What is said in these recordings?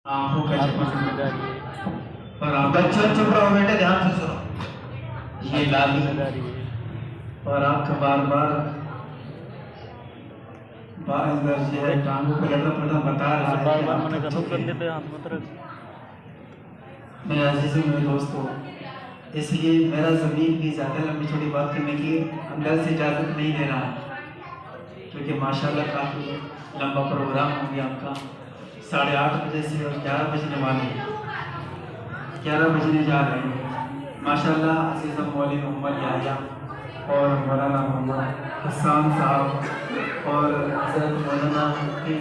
आंखों का आपकी जिम्मेदारी है। और बच्चों चुप रहो बेटे, ध्यान से सुनो। ये लाली जिम्मेदारी है। और आपका बार बार बार जो है टांगों को लगा पड़ा बता रहा है बार कि बार आप मैंने थक कहा चुके कर हैं। देते हाथ मत रख। मेरे अजीजों मेरे दोस्तों, इसलिए मेरा ज़मीन भी ज़्यादा लंबी छोटी बात करने की अंदर से इजाज़त नहीं दे रहा, क्योंकि माशाल्लाह काफ़ी लंबा प्रोग्राम हो गया आपका। 8:30 बजे से और 11 बजने वाले हैं, 11 बजने जा रहे हैं। माशाल्लाह अज़ीज़ मौलवी मोहम्मद याहिया और मौलाना मोहम्मद हसन साहब और हज़रत मौलाना मुफ्ती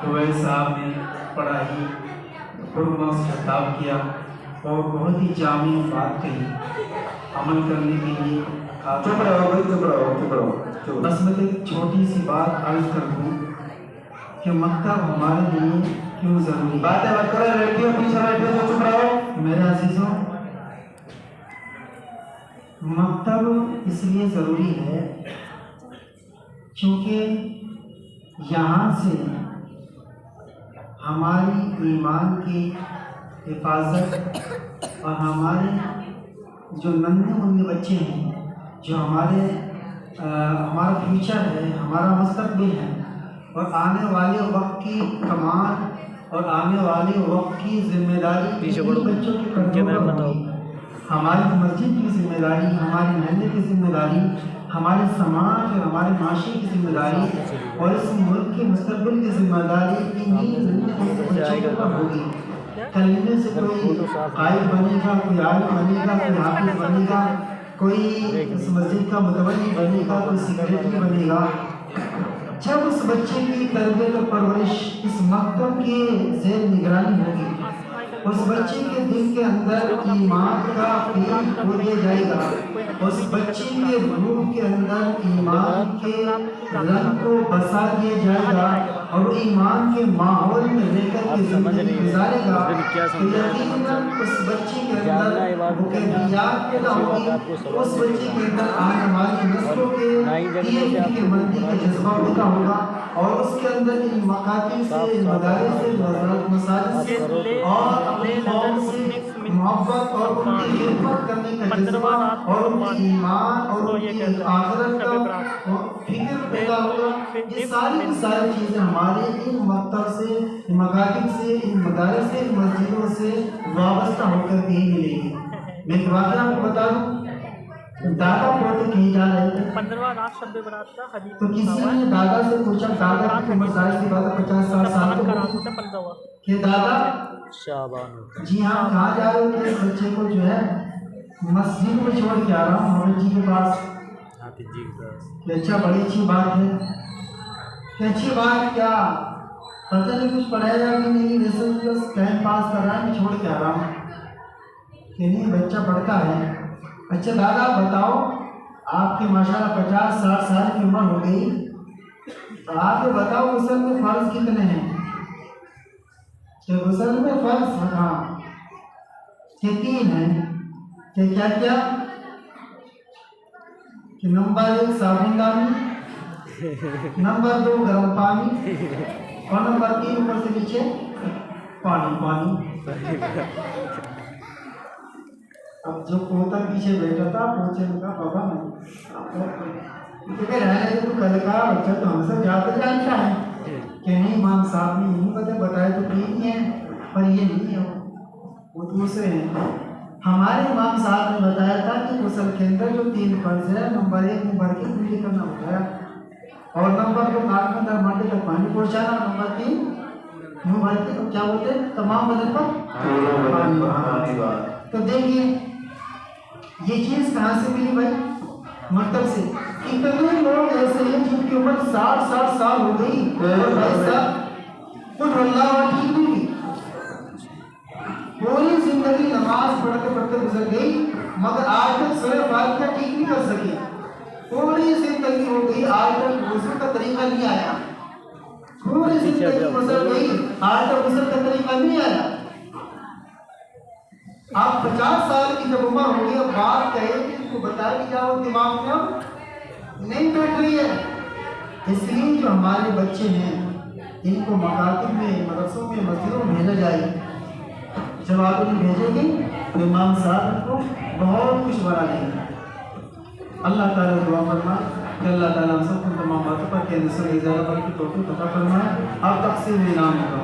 उवैस साहब ने पढ़ाई खुरमा से खिताब किया और बहुत ही जामी बात कही, अमल करने के लिए कहा। चुप रहो भाई, चुप रहो, चुप रहो, चुप। बस मैं एक छोटी सी बात अर्ज कर दूँ कि मकतब हमारे लिए क्यों ज़रूरी है। बातें मत करो, लड़कियों पीछे बैठे हो, चुप रहो। मेरे अजीज़ों, मकतब इसलिए ज़रूरी है क्योंकि यहाँ से हमारी ईमान की हिफाजत और हमारे जो नन्हे मुन्ने बच्चे हैं, जो हमारा फ्यूचर है, हमारा मुस्तकबिल है, और आने वाले वक्त की कमान और आने वाले वक्त की जिम्मेदारी इन्हीं बच्चों के कंधों पर होगी। हमारी मस्जिद की जिम्मेदारी, हमारी महल्ले की जिम्मेदारी, हमारे समाज और हमारे माशरे की जिम्मेदारी और इस मुल्क के मुस्तकबिल की जिम्मेदारी इन्हीं बच्चों के ऊपर होगी। कल इनमें से कोई कायद बनेगा, कोई आलिम बनेगा, कोई हाफिज बनेगा, कोई इस मस्जिद का मुतवल्ली बनेगा, कोई सेक्रेटरी बनेगा। जब उस बच्चे की तरबियत और परवरिश इस मकतब के ज़ेर निगरानी होगी, उस बच्चे के दिल के अंदर ईमान का फील खो दिया जाएगा, उस बच्चे के रूह के अंदर ईमान के रंग को बसा दिया जाएगा और ईमान के माहौल में रहकर के ज़िंदगी गुजारेगा, तो यकीनन उस बच्चे के अंदर वो कैफियत पैदा होगी, उस बच्चे के अंदर आने वाली नस्लों के मंदी का जज्बा पैदा होगा और उसके अंदर इन मकातिब से, इन मदारिस से, मसाजिद से और अपनी कौम से मोहब्बत और उनकी खिदमत करने का जज्बा और उनकी ईमान और उनकी आखिरत का फिक्र पैदा होगा। ये सारी की सारी चीज़ें हमारे इन मकतब से, इन मकातिब से, इन मदारिस से, इन मस्जिदों से वाबस्ता होकर के ही मिलेगी। मैं एक वाक़या आपको बता दूँ, दादा पोते कहीं जा रहे थे, 15वां रात शब्द बरात का हदीस तो किसी ने दादा से पूछा, दादा की उम्र ज़ाहिर सी बात है 50-60 साल का की रात होगी, होता 15वां कि दादा शाबान। जी हाँ कहाँ जा रहे हो? इस बच्चे को जो है मस्जिद में छोड़ के आ रहा हूँ मोहम्मद जी के पास। हाफिज जी के पास। कि अच्छा, बड़ी अच्छी बात है। कि अच्छी बात क्या, पता नहीं कुछ पढ़ाया कि नहीं, वैसे बस टाइम पास कर रहा है, मैं छोड़ के आ रहा हूँ। कि नहीं, बच्चा पढ़ता है। अच्छा दादा बताओ, आपके माशाल्लाह 50-60 साल की उम्र हो गई, तो आप ये बताओ गुस्ल में फ़र्ज कितने हैं? कि गुस्ल में फ़र्ज हाँ कि 3 हैं। कि क्या क्या? कि नंबर 1 साबुनदानी, नंबर 2 गर्म पानी और नंबर 3 ऊपर से नीचे पानी। अब जो पोता पीछे बैठा था, पोचे ने कहा बाबा नहीं, तो कल का बच्चा तो हमसे ज़्यादा जानता है। कि नहीं इमाम साहब ने नहीं बताया तो ठीक है, पर ये नहीं है, वो दूसरे हैं। हमारे इमाम साहब ने बताया था कि गुस्ल के अंदर जो 3 फर्ज है, नंबर 1 मुंह भर के कुल्ली करना होता है, और नंबर 2 नाक में 10 माटे तक पानी पहुँचाना, नंबर 3 मुंह भर के क्या बोलते हैं तमाम बदन पर पानी। तो देखिए ये चीज़ कहाँ से मिली भाई? मतलब से कितने लोग ऐसे हैं जिनकी उम्र 60 साल हो गई और भाई साहब कुछ अल्लाह ठीक नहीं की, पूरी जिंदगी नमाज पढ़ते पढ़ते गुजर गई, मगर आज तक सूरह फातिहा ठीक नहीं कर सकी। पूरी जिंदगी हो गई, आज तक गुस्ल का तरीका नहीं आया। पूरी जिंदगी गुजर गई, आज तक गुस्ल का तरीका नहीं आया। आप 50 साल की जब उम्र होगी, अब बात कहे कि इसको बता दी जाओ, दिमाग में अब नहीं बैठ रही है। इसलिए जो हमारे बच्चे हैं ان کو مکاتب میں مدرسوں میں مسجدوں میں بھیجا جائے. جب آپ انہیں بھیجیں گے تو امام صاحب کو بہت کچھ بنا دیں گے. اللہ تعالیٰ دعا فرمائے کہ اللہ تعالیٰ ہم سب کو تمام باتوں پر کہ نسل زیادہ پر کی توفیق عطا فرمائے. آپ تقسیم انعام ہوگا.